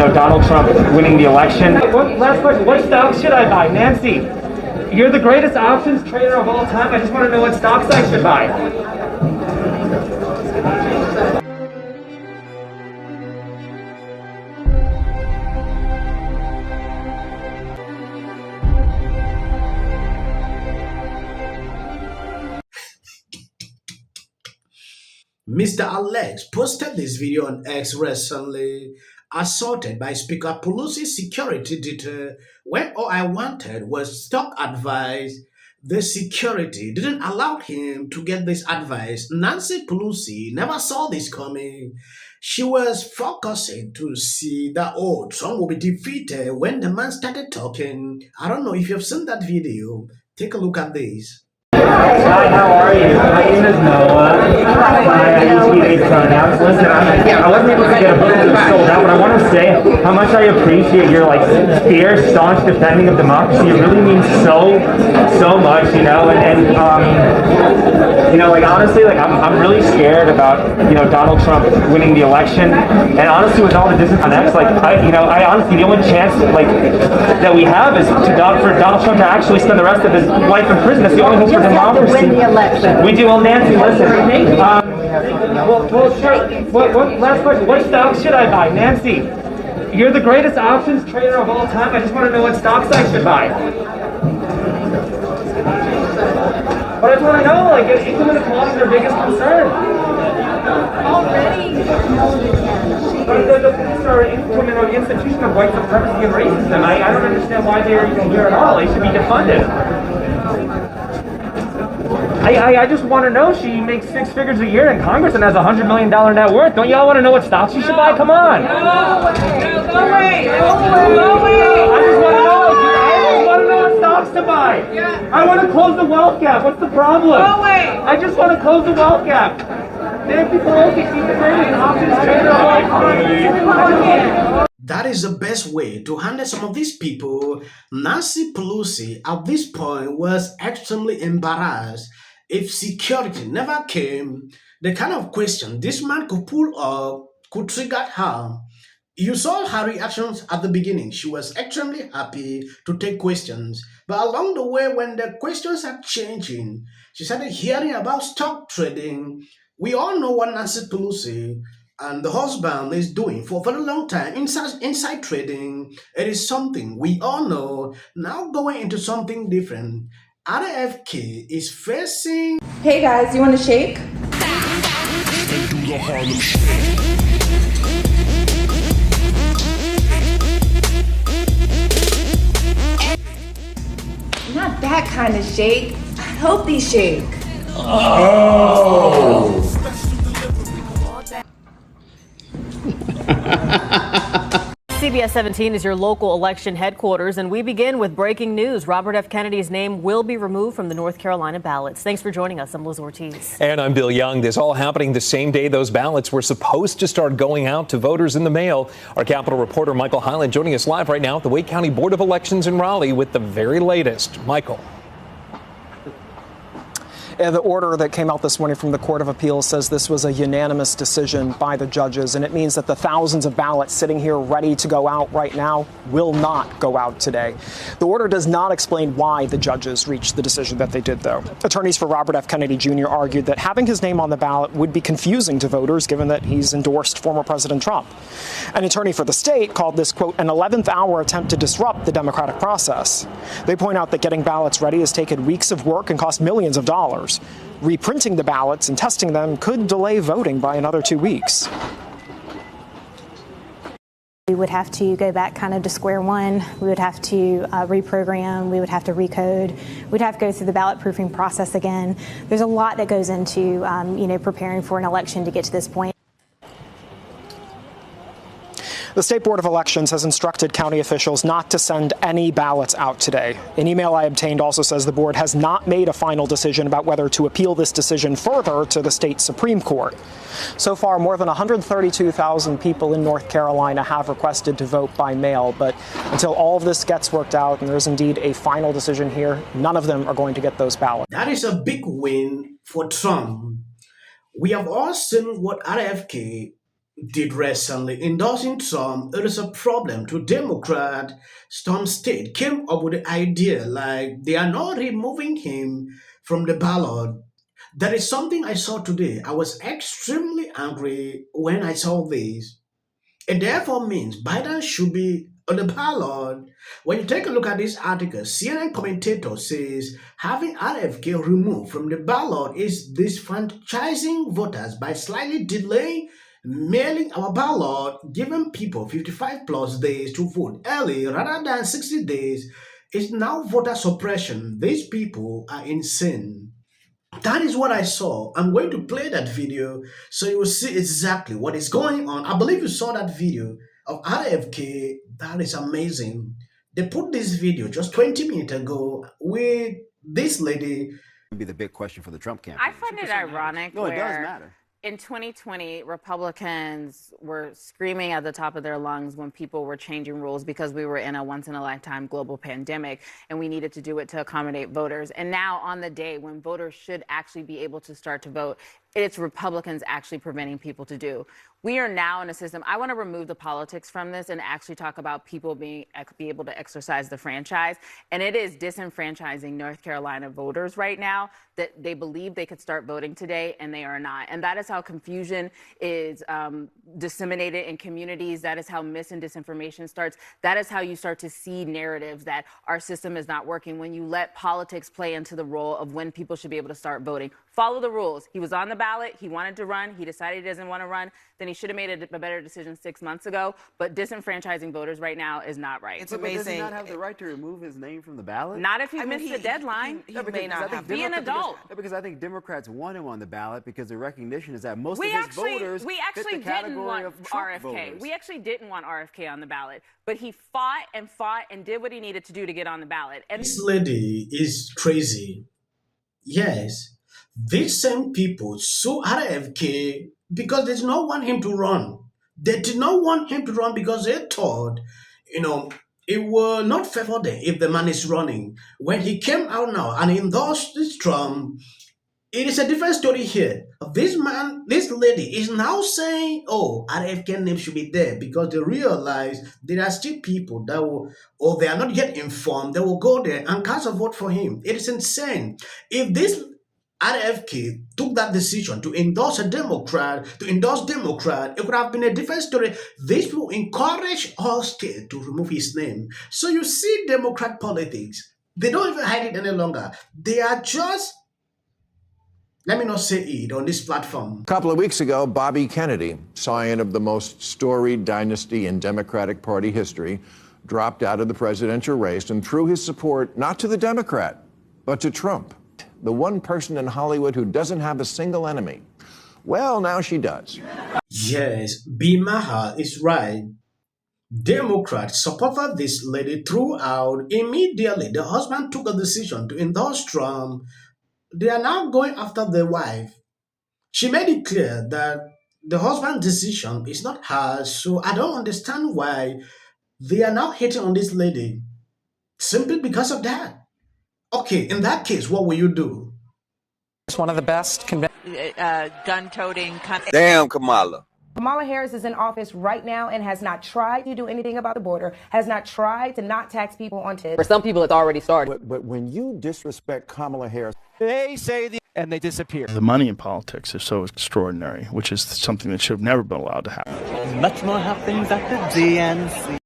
Donald Trump winning the election. Last question, what stocks should I buy? Nancy, you're the greatest options trader of all time. I just want to know what stocks I should buy. Mr. Alex posted this video on X recently, assaulted by Speaker Pelosi's security detail when all I wanted was stock advice. The security didn't allow him to get this advice. Nancy Pelosi never saw this coming. She was focusing to see that, oh, Trump will be defeated when the man started talking. I don't know if you've seen that video. Take a look at this. Hi, how are you? My name is Noah. I use teenage pronouns. Listen, I wasn't able to get a book that was sold out, but I want to say how much I appreciate your fierce, staunch defending of democracy. It really means so much, honestly, I'm really scared about, Donald Trump winning the election. And honestly, with all the distance on X, I honestly, the only chance, that we have is for Donald Trump to actually spend the rest of his life in prison. That's the only hope for democracy. To win the election. We do. Well, Nancy, listen. Last question. What stocks should I buy? Nancy, you're the greatest options trader of all time. I just want to know what stocks I should buy. But I just want to know, income inequality is their biggest concern. Already? But the police are an institution of white supremacy and racism. I don't understand why they're even here at all. They should be defunded. I just want to know, she makes 6 figures a year in Congress and has $100 million net worth. Don't y'all want to know what stocks she should buy? Come on. No way. I just want to know what stocks to buy. Yeah. I want to close the wealth gap. What's the problem? No way. I just want to close the wealth gap. Nancy Pelosi, she's the greatest options trader of all time. That is the best way to handle some of these people. Nancy Pelosi at this point was extremely embarrassed. If security never came, the kind of question this man could pull up could trigger her. You saw her reactions at the beginning. She was extremely happy to take questions. But along the way, when the questions are changing, she started hearing about stock trading. We all know what Nancy Pelosi and the husband is doing for a very long time. Inside trading, it is something we all know. Now going into something different. RFK is facing... Hey guys, you want to shake? Not that kind of shake. Healthy shake. Oh! CBS 17 is your local election headquarters, and we begin with breaking news. Robert F. Kennedy's name will be removed from the North Carolina ballots. Thanks for joining us. I'm Liz Ortiz. And I'm Bill Young. This all happening the same day those ballots were supposed to start going out to voters in the mail. Our Capitol reporter Michael Hyland joining us live right now at the Wake County Board of Elections in Raleigh with the very latest. Michael. The order that came out this morning from the Court of Appeals says this was a unanimous decision by the judges, and it means that the thousands of ballots sitting here ready to go out right now will not go out today. The order does not explain why the judges reached the decision that they did, though. Attorneys for Robert F. Kennedy Jr. argued that having his name on the ballot would be confusing to voters, given that he's endorsed former President Trump. An attorney for the state called this, quote, an 11th hour attempt to disrupt the democratic process. They point out that getting ballots ready has taken weeks of work and cost millions of dollars. Reprinting the ballots and testing them could delay voting by another 2 weeks. We would have to go back kind of to square one. We would have to reprogram. We would have to recode. We'd have to go through the ballot proofing process again. There's a lot that goes into, preparing for an election to get to this point. The State Board of Elections has instructed county officials not to send any ballots out today. An email I obtained also says the board has not made a final decision about whether to appeal this decision further to the state Supreme Court. So far, more than 132,000 people in North Carolina have requested to vote by mail, but until all of this gets worked out and there is indeed a final decision here, none of them are going to get those ballots. That is a big win for Trump. We have all seen what RFK did recently, endorsing Trump, it is a problem to Democrat. Some state came up with the idea like they are not removing him from the ballot. That is something I saw today. I was extremely angry when I saw this. It therefore means Biden should be on the ballot. When you take a look at this article, CNN commentator says having RFK removed from the ballot is disfranchising voters by slightly delaying mailing our ballot, giving people 55 plus days to vote early rather than 60 days. Is now voter suppression. These people are insane. That is what I saw. I'm going to play that video so you will see exactly what is going on. I believe you saw that video of RFK. That is amazing. They put this video just 20 minutes ago with this lady. Be the big question for the Trump campaign. I find it ironic. No, it does where matter. In 2020, Republicans were screaming at the top of their lungs when people were changing rules because we were in a once-in-a-lifetime global pandemic and we needed to do it to accommodate voters. And now on the day when voters should actually be able to start to vote, it's Republicans actually preventing people to do. We are now in a system. I want to remove the politics from this and actually talk about people be able to exercise the franchise. And it is disenfranchising North Carolina voters right now that they believe they could start voting today and they are not. And that is how confusion is disseminated in communities. That is how mis and disinformation starts. That is how you start to see narratives that our system is not working when you let politics play into the role of when people should be able to start voting. Follow the rules. He was on the ballot. He wanted to run. He decided he doesn't want to run. Then he should have made a better decision 6 months ago. But disenfranchising voters right now is not right. It's amazing. Does he not have the right to remove his name from the ballot? Not if he missed the deadline. He may not have. Be an adult. Because I think Democrats want him on the ballot because the recognition is that most of his voters we actually fit the didn't category want of Trump RFK. voters. We actually didn't want RFK on the ballot. But he fought and did what he needed to do to get on the ballot. And This lady is crazy. Yes, these same people sue RFK because they did not want him to run. They did not want him to run because they thought, it will not favor them if the man is running. When he came out now and endorsed this Trump, it is a different story here. This lady is now saying, oh, RFK name should be there because they realize there are still people that will, or they are not yet informed, they will go there and cast a vote for him. It is insane. If this RFK took that decision to endorse Democrat, it could have been a different story. This will encourage all states to remove his name. So you see Democrat politics, they don't even hide it any longer. They are just, let me not say it on this platform. A couple of weeks ago, Bobby Kennedy, scion of the most storied dynasty in Democratic Party history, dropped out of the presidential race and threw his support not to the Democrat, but to Trump, the one person in Hollywood who doesn't have a single enemy. Well, now she does. Yes, Maher is right. Democrats supported this lady throughout. Immediately, the husband took a decision to endorse Trump. They are now going after the wife. She made it clear that the husband's decision is not hers, so I don't understand why they are now hating on this lady. Simply because of that. Okay, in that case, what will you do? It's one of the best Gun-toting. Damn, Kamala. Kamala Harris is in office right now and has not tried to do anything about the border, has not tried to not tax people on TID. for some people, it's already started. But when you disrespect Kamala Harris, They say and they disappear. The money in politics is so extraordinary, which is something that should have never been allowed to happen. Much more happens at the DNC.